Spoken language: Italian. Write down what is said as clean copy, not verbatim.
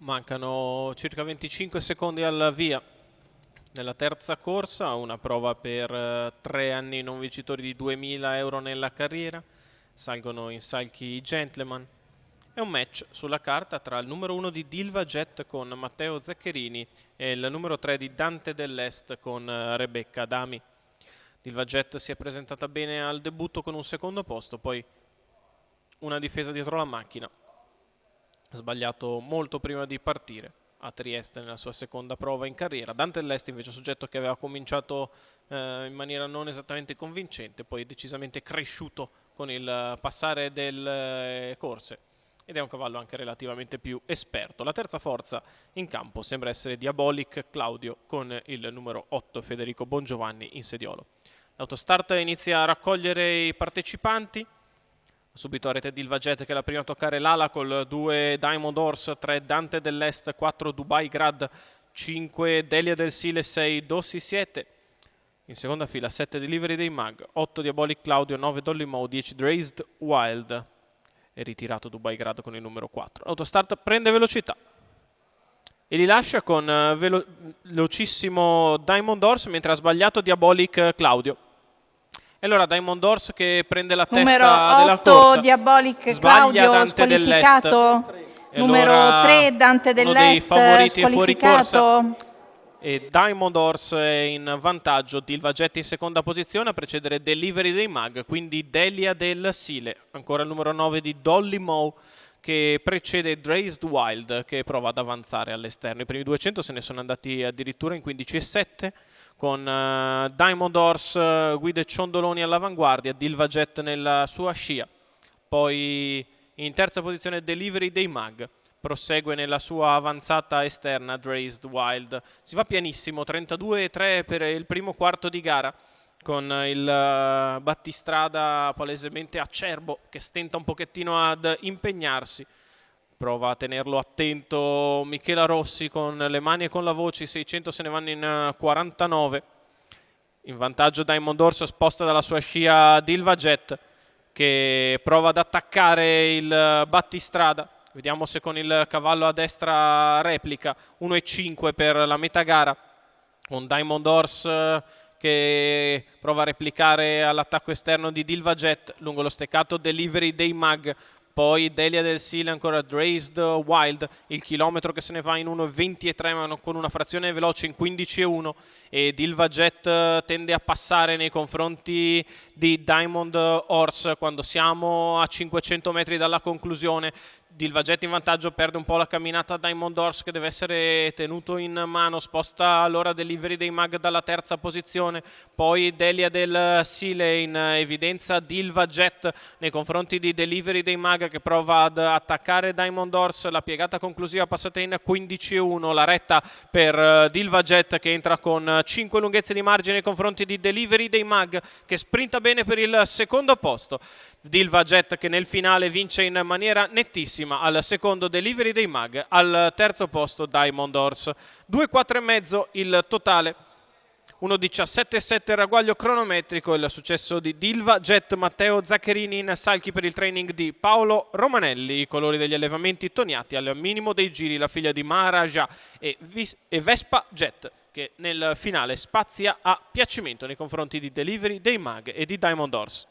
Mancano circa 25 secondi al via nella terza corsa, una prova per 3 anni non vincitori di 2000 euro nella carriera. Salgono in salchi i gentleman. È un match sulla carta tra il numero 1 di Dilva Jet con Matteo Zaccherini e il numero 3 di Dante dell'Est con Rebecca Adami. Dilva Jet si è presentata bene al debutto con un secondo posto, poi una difesa dietro la macchina. Ha sbagliato molto prima di partire a Trieste nella sua seconda prova in carriera. Dante dell'Est invece è un soggetto che aveva cominciato in maniera non esattamente convincente, poi è decisamente cresciuto con il passare delle corse ed è un cavallo anche relativamente più esperto. La terza forza in campo sembra essere Diabolic Claudio con il numero 8 Federico Bongiovanni in sediolo. L'autostart inizia a raccogliere i partecipanti. Subito a rete Dilva Jet che è la prima a toccare l'ala col 2 Diamond Horse, 3 Dante dell'Est, 4 Dubai Grad, 5 Delia del Sile, 6 Dossi 7. In seconda fila 7 Delivery dei Mag, 8 Diabolic Claudio, 9 Dolly Mo, 10 Drazed Wild. È ritirato Dubai Grad con il numero 4. L'autostart prende velocità e li lascia con velocissimo Diamond Horse, mentre ha sbagliato Diabolic Claudio. E allora Diamond Horse che prende la testa della corsa. Numero 8 Diabolic Claudio Dante squalificato. Numero allora 3 Dante dell'Est favoriti è fuori corsa. squalificato. E Diamond Horse è in vantaggio, Dilva Jet in seconda posizione a precedere Delivery dei Mag, quindi Delia del Sile, ancora il numero 9 di Dolly Mo che precede Drazed Wild che prova ad avanzare all'esterno. I primi 200 se ne sono andati addirittura in 15,7 con Diamond Horse, Guide Ciondoloni all'avanguardia, Dilva Jet nella sua scia. Poi in terza posizione Delivery dei Mag. Prosegue nella sua avanzata esterna Drazed Wild. Si va pianissimo, 32,3 per il primo quarto di gara, con il battistrada palesemente acerbo che stenta un pochettino ad impegnarsi. Prova a tenerlo attento Michela Rossi con le mani e con la voce. I 600 se ne vanno in 49. In vantaggio Diamond Horse, sposta dalla sua scia Dilva Jet che prova ad attaccare il battistrada. Vediamo se con il cavallo a destra replica. 1,5 per la metà gara. Un Diamond Horse che prova a replicare all'attacco esterno di Dilva Jet lungo lo steccato Delivery dei Mag. Poi Delia del Sile, ancora Drazed Wild, il chilometro che se ne va in 1,23 ma con una frazione veloce in 15,1 e Dilva Jet tende a passare nei confronti di Diamond Horse quando siamo a 500 metri dalla conclusione. Dilva Jet in vantaggio, perde un po' la camminata a Diamond Horse che deve essere tenuto in mano, sposta allora Delivery dei Mag dalla terza posizione, poi Delia del Sile in evidenza Dilva Jet nei confronti di Delivery dei Mag che prova ad attaccare Diamond Horse. La piegata conclusiva passata in 15,1, la retta per Dilva Jet che entra con 5 lunghezze di margine nei confronti di Delivery dei Mag che sprinta bene per il secondo posto. Dilva Jet che nel finale vince in maniera nettissima, al secondo Delivery dei Mag, al terzo posto Diamond Horse. 2,4,5 il totale, 1,17,7 il ragguaglio cronometrico, il successo di Dilva Jet, Matteo Zaccherini in salchi per il training di Paolo Romanelli, i colori degli allevamenti toniati al minimo dei giri, la figlia di Maharaja e Vespa Jet che nel finale spazia a piacimento nei confronti di Delivery dei Mag e di Diamond Horse.